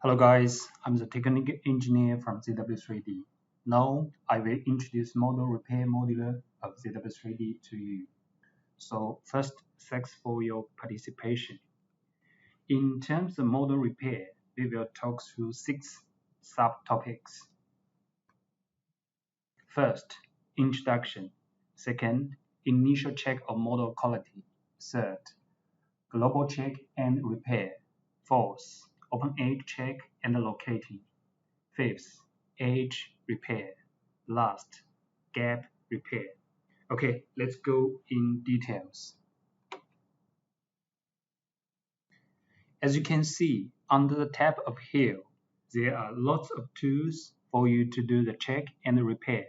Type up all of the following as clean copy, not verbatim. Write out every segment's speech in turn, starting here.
Hello guys, I'm the technical engineer from ZW3D. Now I will introduce model repair module of ZW3D to you. So first, thanks for your participation. In terms of model repair, we will talk through 6 subtopics. First, introduction. Second, initial check of model quality. Third, global check and repair. Fourth, open edge check and locating. Fifth, edge repair. Last, gap repair. Okay, let's go in details. As you can see, under the tab of here, there are lots of tools for you to do the check and repair.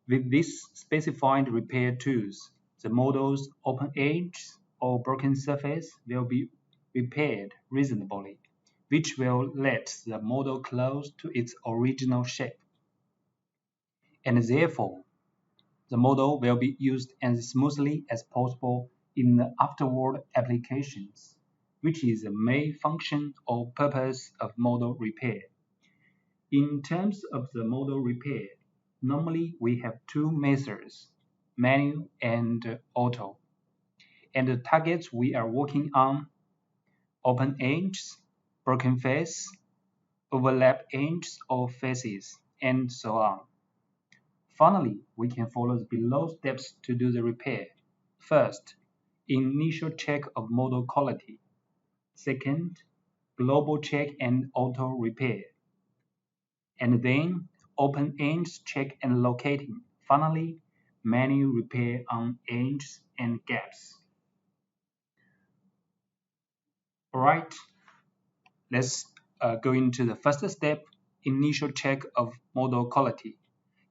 With these specified repair tools, the model's open edges or broken surface will be repaired reasonably, which will let the model close to its original shape. And therefore, the model will be used as smoothly as possible in the afterward applications, which is the main function or purpose of model repair. In terms of the model repair, normally we have two methods, manual and auto. And the targets we are working on, open edges, broken face, overlap edges or faces, and so on. Finally, we can follow the below steps to do the repair. First, initial check of model quality. Second, global check and auto repair. And then, open edges check and locating. Finally, manual repair on edges and gaps. Alright, let's go into the first step, initial check of model quality.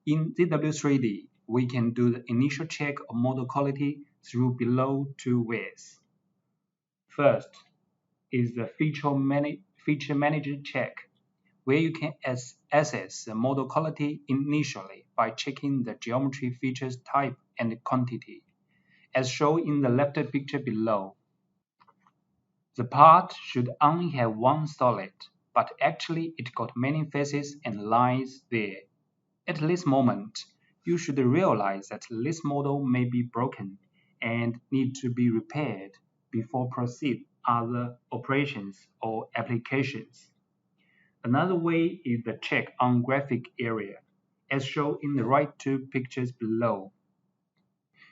In ZW3D, we can do the initial check of model quality through below two ways. First is the feature manager check, where you can assess the model quality initially by checking the geometry features type and quantity, as shown in the left picture below. The part should only have one solid, but actually it got many faces and lines there. At this moment, you should realize that this model may be broken and need to be repaired before proceed other operations or applications. Another way is the check on graphic area, as shown in the right two pictures below.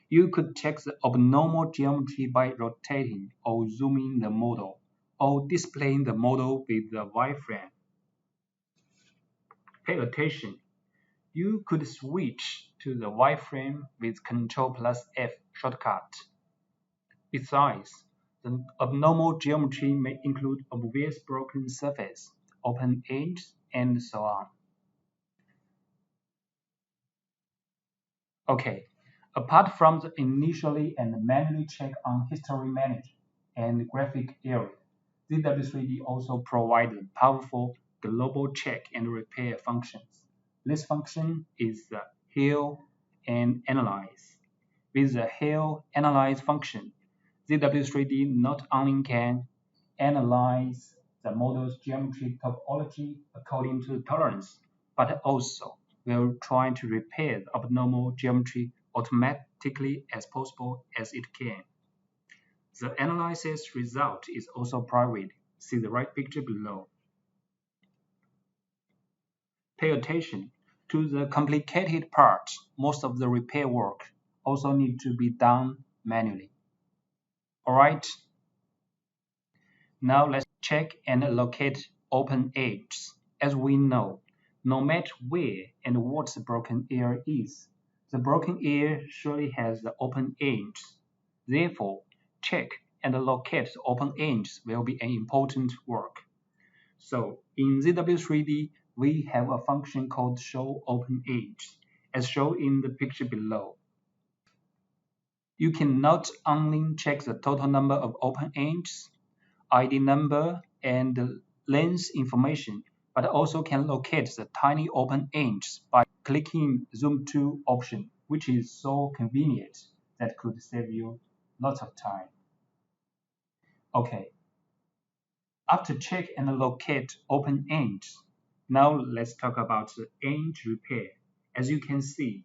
You could check the abnormal geometry by rotating or zooming the model, or displaying the model with the wireframe. Pay attention. You could switch to the wireframe with Ctrl+F shortcut. Besides, the abnormal geometry may include obvious broken surface, open edges, and so on. Okay, apart from the initially and manually check on history manager and graphic area, ZW3D also provides powerful global check and repair functions. This function is the heal and analyze. With the heal analyze function, ZW3D not only can analyze the model's geometry topology according to tolerance, but also will try to repair the abnormal geometry automatically as possible as it can. The analysis result is also private. See the right picture below. Pay attention to the complicated parts. Most of the repair work also need to be done manually. Alright, now let's check and locate open edges. As we know, no matter where and what the broken area is, the broken area surely has the open edges. Therefore, check and locate the open edges will be an important work. So in ZW3D, we have a function called show open edges, as shown in the picture below. You can not only check the total number of open edges, ID number, and length information, but also can locate the tiny open edges by clicking Zoom to option, which is so convenient that could save you lots of time. Okay, After check and locate open edges, now let's talk about the edge repair. As you can see,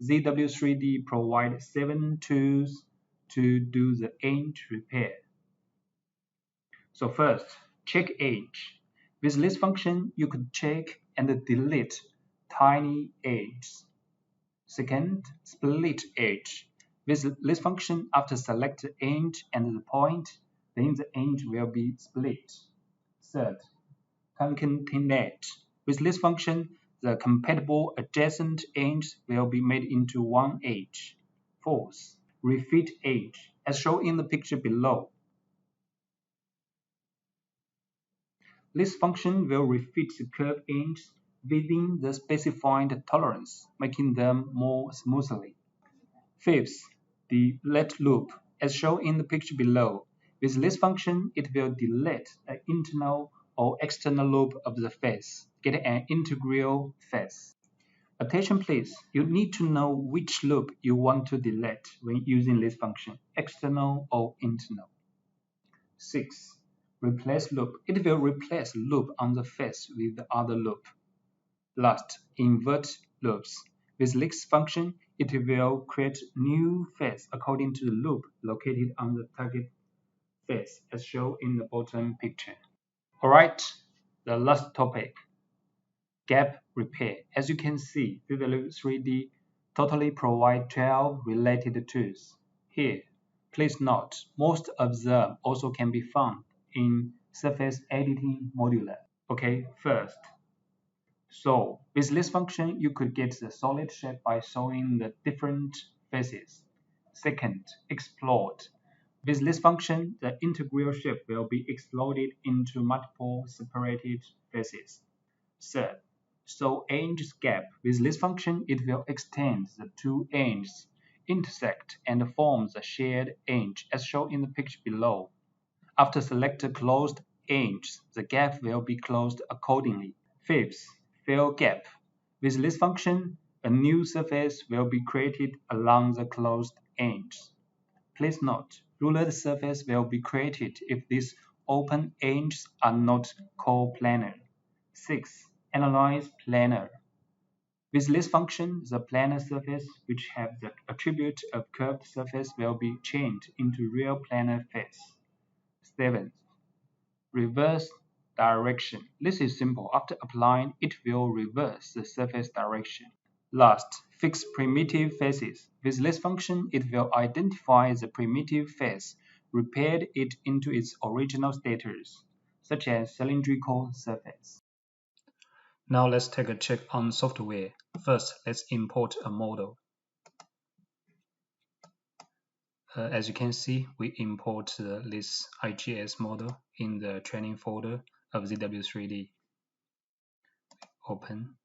ZW3D provides 7 tools to do the edge repair. So first, check edge. With this function, you could check and delete tiny edges. Second, split edge. With this function, after select the edge and the point, then the edge will be split. Third, concatenate. With this function, the compatible adjacent edges will be made into one edge. Fourth, refit edge, as shown in the picture below. This function will refit the curved edges within the specified tolerance, making them more smoothly. Fifth, the delete loop, as shown in the picture below. With this function, it will delete an internal or external loop of the face, getting an integral face. Attention please, you need to know which loop you want to delete when using this function, external or internal. 6. Replace loop. It will replace loop on the face with the other loop. Last, invert loops. With this function, it will create new face according to the loop located on the target face as shown in the bottom picture. Alright, the last topic, gap repair. As you can see, ZW3D totally provide 12 related tools. Here, please note, most of them also can be found in surface editing module. Okay, first, so with this function, you could get the solid shape by showing the different faces. Second, explode. With this function, the integral shape will be exploded into multiple separated faces. Third, so edge gap. With this function, it will extend the two edges, intersect, and form the shared edge as shown in the picture below. After select closed edge, the gap will be closed accordingly. Fifth, fill gap. With this function, a new surface will be created along the closed edge. Please note, ruled surface will be created if these open edges are not coplanar. 6. Analyze planar. With this function, the planar surface which have the attribute of curved surface will be changed into real planar face. 7. Reverse direction. This is simple. After applying, it will reverse the surface direction. Last, fix primitive faces. With this function, it will identify the primitive face, repair it into its original status, such as cylindrical surface. Now let's take a check on software. First, let's import a model. As you can see, we import this IGS model in the training folder of ZW3D. Open.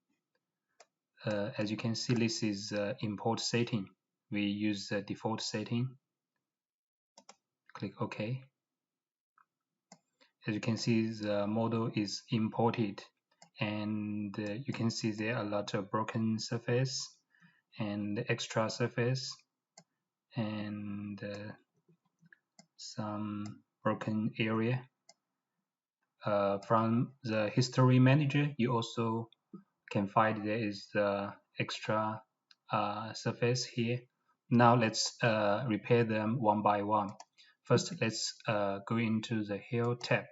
As you can see, this is import setting. We use the default setting. Click OK. As you can see, the model is imported, and you can see there are a lot of broken surface and extra surface and some broken area. From the history manager, you also can find there is the extra surface here. Now let's repair them one by one. First, let's go into the Heal tab.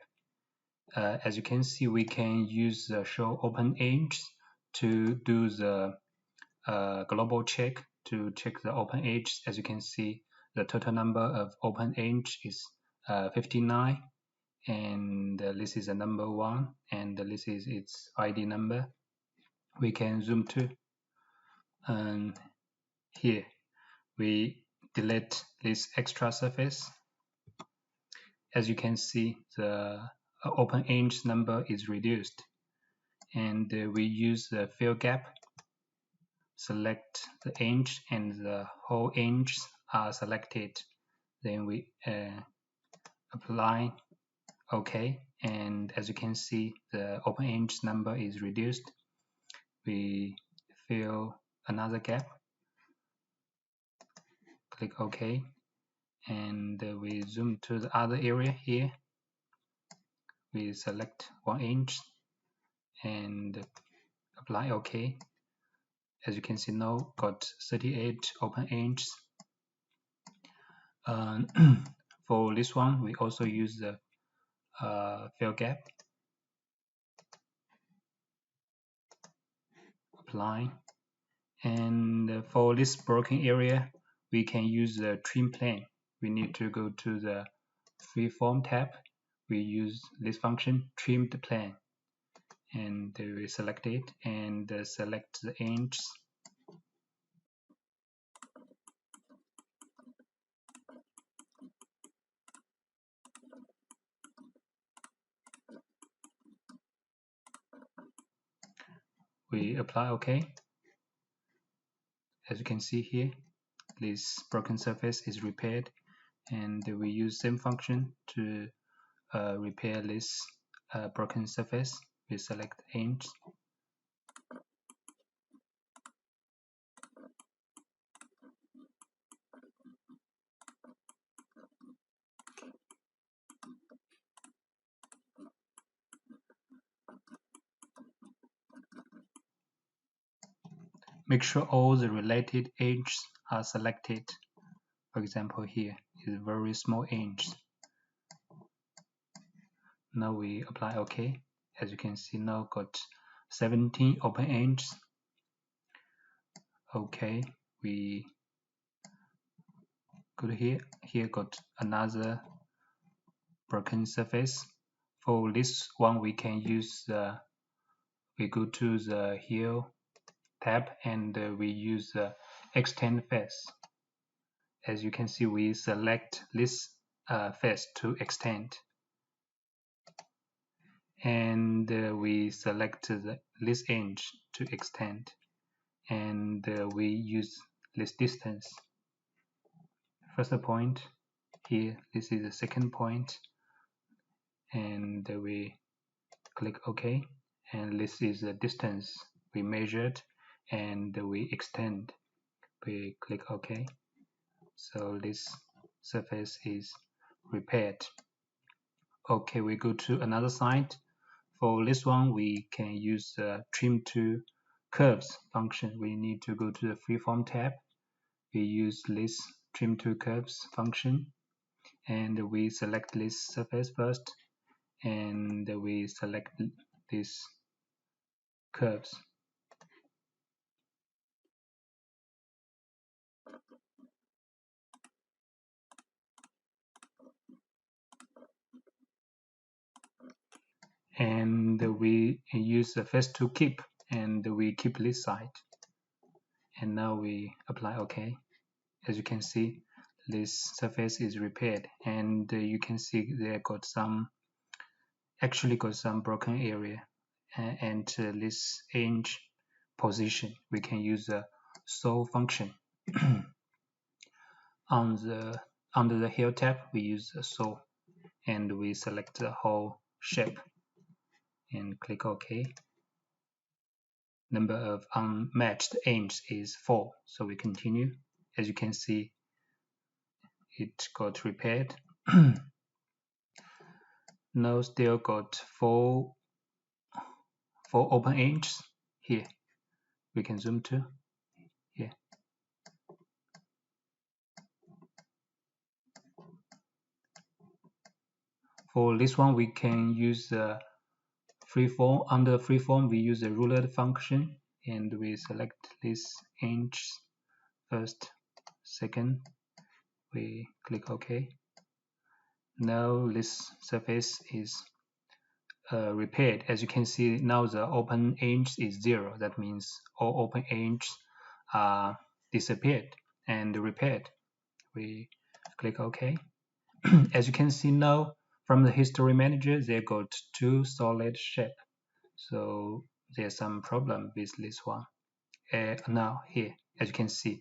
As you can see, we can use the Show Open Edges to do the global check to check the open edges. As you can see, the total number of open edges is 59, and this is the number 1, and this is its ID number. We can zoom to, and here we delete this extra surface. As you can see, the open edge number is reduced, and we use the fill gap. Select the edge and the whole edges are selected. Then we apply OK, and as you can see, the open edge number is reduced. We fill another gap. Click OK, and we zoom to the other area here. we select 1 inch and apply OK. As you can see now, got 38 open inches. For this one, we also use the fill gap. Apply. And for this broken area, we can use the trim plane. We need to go to the freeform tab. We use this function, trim the plane. And we select it and select the inch. We apply OK. As you can see here, this broken surface is repaired, and we use same function to repair this broken surface. We select inch. Make sure all the related edges are selected. For example, here is very small inch. Now we apply OK. As you can see now, got 17 open inches. OK, we go to here. Here got another broken surface. For this one, we can use we go to the Heal tab and we use the Extend Face. As you can see, we select this face to extend, and we select this inch to extend, and we use this distance. First point here, this is the second point, and we click OK, and this is the distance we measured, and we extend. We click OK. So this surface is repaired. Okay, we go to another side. For this one, we can use the trim to curves function. We need to go to the freeform tab. We use this trim to curves function, and we select this surface first, and we select these curves. And we use the face to keep, and we keep this side. And now we apply OK. As you can see, this surface is repaired, and you can see there got some broken area, and this inch position we can use the saw function. Under the Heal tab, we use the saw, and we select the whole shape and click OK. Number of unmatched inch is 4, so we continue. As you can see, it got repaired. Now still got 4 open inches here. We can zoom to here. For this one, we can use the freeform. Under freeform, we use the ruler function, and we select this inch first, second. We click OK. Now this surface is repaired. As you can see, now the open inch is 0. That means all open inches are disappeared and repaired. We click OK. As you can see now, from the history manager, they got 2 solid shape. So there's some problem with this one. Now here, as you can see,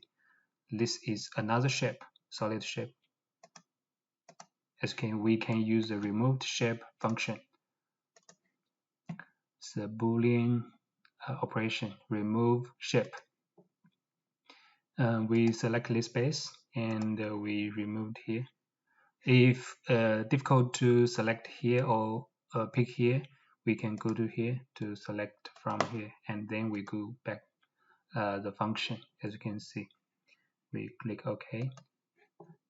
this is another shape, solid shape. We can use the removed shape function. It's a Boolean operation, remove shape. We select this base, and we removed here. If difficult to select here or pick here, we can go to here to select from here, and then we go back the function. As you can see, we click OK,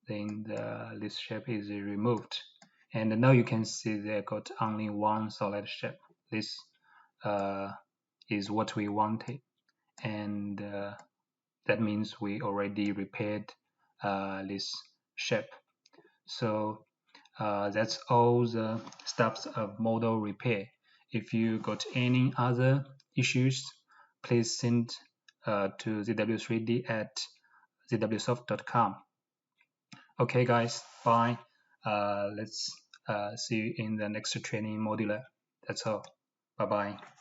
then the list shape is removed, and now you can see there got only one solid shape. This is what we wanted, and that means we already repaired this shape. So that's all the steps of model repair. If you got any other issues, please send to ZW3D at ZWSOFT.com. Okay guys, bye. Let's see you in the next training modular. That's all. Bye bye.